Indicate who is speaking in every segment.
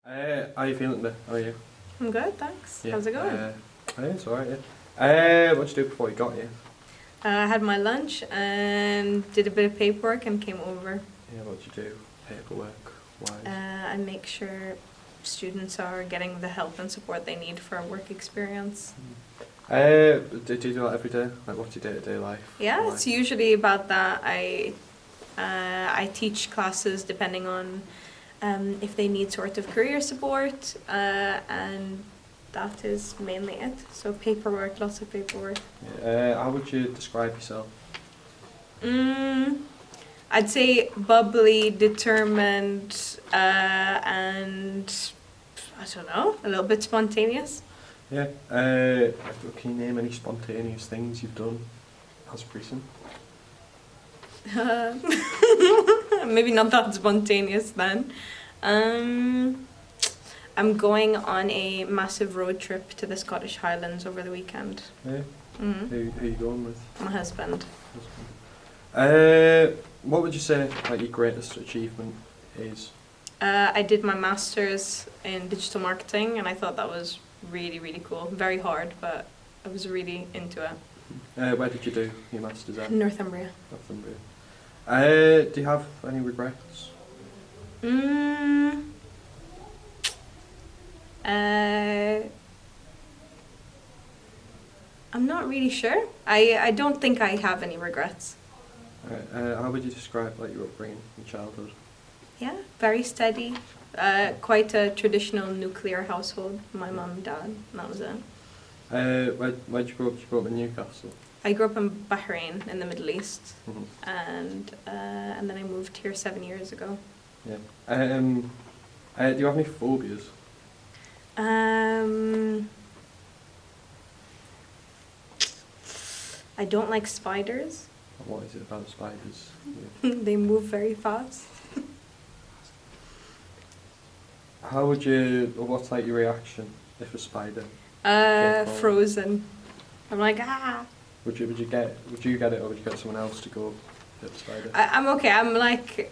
Speaker 1: How are you feeling today? How are you?
Speaker 2: I'm good, thanks.
Speaker 1: Yeah.
Speaker 2: How's it going?
Speaker 1: It's alright, what'd you do before you got here?
Speaker 2: I had my lunch and did a bit of paperwork and came over.
Speaker 1: Yeah, what'd you do? Paperwork wise?
Speaker 2: I make sure students are getting the help and support they need for a work experience.
Speaker 1: Do you do that every day? Like, what's your day-to-day life?
Speaker 2: Yeah,
Speaker 1: like?
Speaker 2: it's usually about that. I teach classes depending on if they need sort of career support, and that is mainly it. So paperwork, lots of paperwork.
Speaker 1: Yeah. How would you describe yourself?
Speaker 2: I'd say bubbly, determined, and I don't know, a little bit spontaneous.
Speaker 1: Yeah. Can you name any spontaneous things you've done as of recent?
Speaker 2: Maybe not that spontaneous then. I'm going on a massive road trip to the Scottish Highlands over the weekend.
Speaker 1: Yeah.
Speaker 2: Mm-hmm.
Speaker 1: Who are you going with?
Speaker 2: My husband.
Speaker 1: What would you say like your greatest achievement is?
Speaker 2: I did my master's in digital marketing and I thought that was really, really cool. Very hard, but I was really into it.
Speaker 1: Where did you do your master's at?
Speaker 2: Northumbria.
Speaker 1: Northumbria. Do you have any regrets?
Speaker 2: I'm not really sure. I don't think I have any regrets.
Speaker 1: How would you describe like your upbringing in childhood?
Speaker 2: Yeah, very steady. Quite a traditional nuclear household. My mum and dad, and that was it.
Speaker 1: Where'd you grow up? Did you grow up in Newcastle?
Speaker 2: I grew up in Bahrain in the Middle East,
Speaker 1: Mm-hmm.
Speaker 2: and then I moved here 7 years ago.
Speaker 1: Yeah. Do you have any phobias?
Speaker 2: I don't like spiders.
Speaker 1: What is it about spiders?
Speaker 2: They move very fast.
Speaker 1: How would you? Or what's like your reaction if a spider? came forward?
Speaker 2: Frozen. I'm like, ah.
Speaker 1: Would you get it, or would you get someone else to go get the spider?
Speaker 2: I'm okay. I'm like,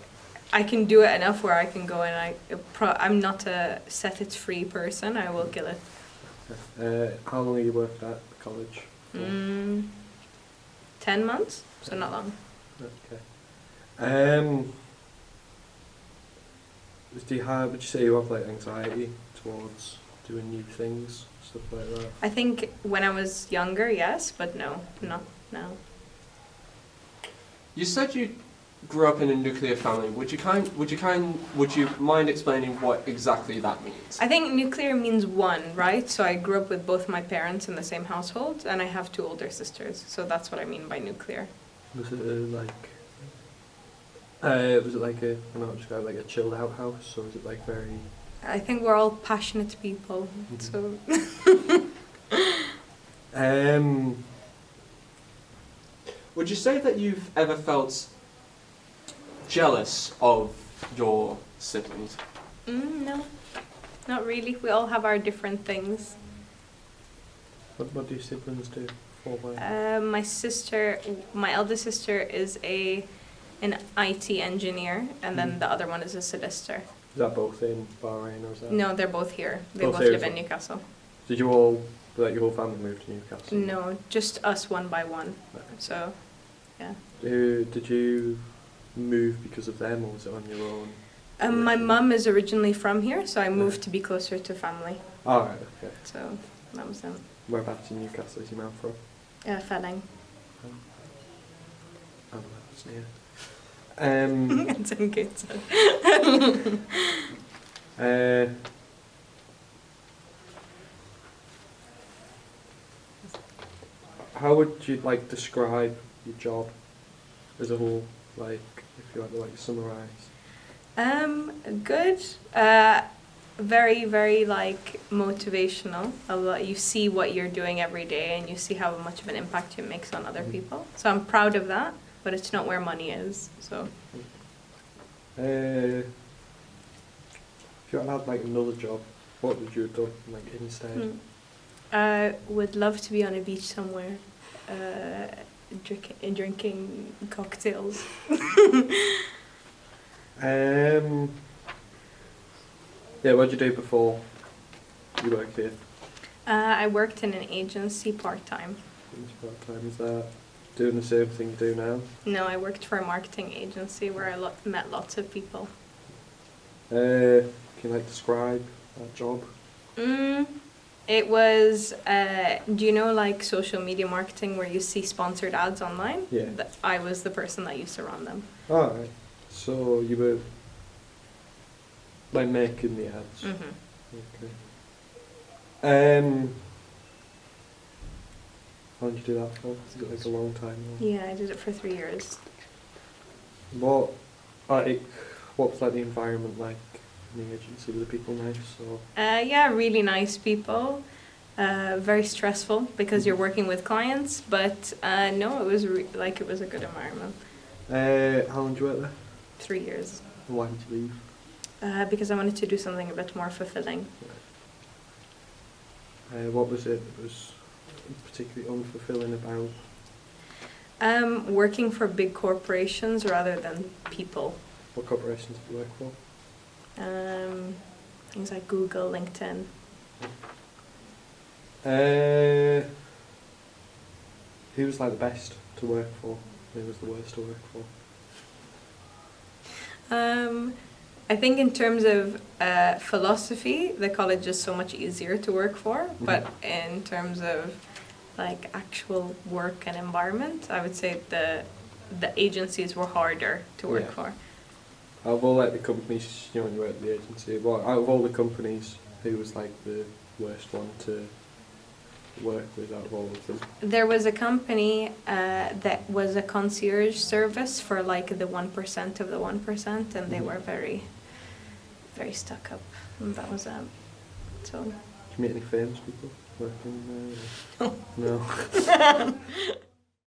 Speaker 2: I can do it enough where I can go and I'm not a set it free person. I will kill it.
Speaker 1: How long have you worked at college?
Speaker 2: 10 months, so not long.
Speaker 1: Okay. Would you say you have like anxiety towards doing new things, stuff like that?
Speaker 2: I think when I was younger, yes, but no, not now.
Speaker 3: You said you grew up in a nuclear family. Would you mind explaining what exactly that means?
Speaker 2: I think nuclear means one, right? So I grew up with both my parents in the same household, and I have 2 older sisters. So that's what I mean by nuclear.
Speaker 1: Was it like a, I don't know, describe like a chilled out house, or was it like very?
Speaker 2: I think we're all passionate people, so.
Speaker 3: Would you say that you've ever felt jealous of your siblings?
Speaker 2: No, not really. We all have our different things.
Speaker 1: What do your siblings do?
Speaker 2: My eldest sister is an IT engineer, and then the other one is a solicitor.
Speaker 1: Is that both in Bahrain, or is that?
Speaker 2: No, they're both here. They
Speaker 1: Both
Speaker 2: both
Speaker 1: here
Speaker 2: live
Speaker 1: as
Speaker 2: in
Speaker 1: well?
Speaker 2: Newcastle.
Speaker 1: Did you all, like your whole family move to Newcastle?
Speaker 2: No, just us one by one.
Speaker 1: Okay.
Speaker 2: So, yeah.
Speaker 1: Did you move because of them, or was it on your own?
Speaker 2: My mum is originally from here, so I moved to be closer to family.
Speaker 1: Oh, right, okay.
Speaker 2: So that was them.
Speaker 1: Whereabouts in Newcastle is your mum from?
Speaker 2: Felling.
Speaker 1: Oh, that's near.
Speaker 2: It's in Gateshead.
Speaker 1: How would you like describe your job as a whole? Like, if you had to like summarize.
Speaker 2: Good. Very, very like motivational. You see what you're doing every day, and you see how much of an impact it makes on other people. So I'm proud of that, but it's not where money is. So.
Speaker 1: If you had like another job, what would you have done like instead?
Speaker 2: I would love to be on a beach somewhere, drinking cocktails.
Speaker 1: Yeah, what did you do before you worked here?
Speaker 2: I worked in an agency part-time.
Speaker 1: Part-time, is that doing the same thing you do now?
Speaker 2: No, I worked for a marketing agency where I met lots of people.
Speaker 1: Can you like describe that job?
Speaker 2: It was, do you know like social media marketing where you see sponsored ads online?
Speaker 1: Yeah.
Speaker 2: I was the person that used to run them.
Speaker 1: Alright. So you were like making the ads. Okay. How did you do that for? Was it like a long time? Or?
Speaker 2: Yeah, I did it for 3 years.
Speaker 1: What was like the environment like in the agency? Were the people nice or?
Speaker 2: Yeah, really nice people. Very stressful because you're working with clients, but no, it was it was a good environment.
Speaker 1: How long did you work there?
Speaker 2: 3 years.
Speaker 1: And why did you leave?
Speaker 2: Because I wanted to do something a bit more fulfilling.
Speaker 1: What was it that was particularly unfulfilling about?
Speaker 2: Working for big corporations rather than people.
Speaker 1: What corporations did you work for?
Speaker 2: Things like Google, LinkedIn.
Speaker 1: Who was like the best to work for? Who was the worst to work for?
Speaker 2: I think in terms of philosophy, the college is so much easier to work for, but in terms of like actual work and environment, I would say the agencies were harder to work for.
Speaker 1: Out of all like the companies, you know, when you work at the agency, well, out of all the companies, who was like the worst one to work with out of all of them?
Speaker 2: There was a company that was a concierge service for like the 1% of the 1%, and they were very, very stuck up. And that was so.
Speaker 1: Did you meet any famous people working there? No.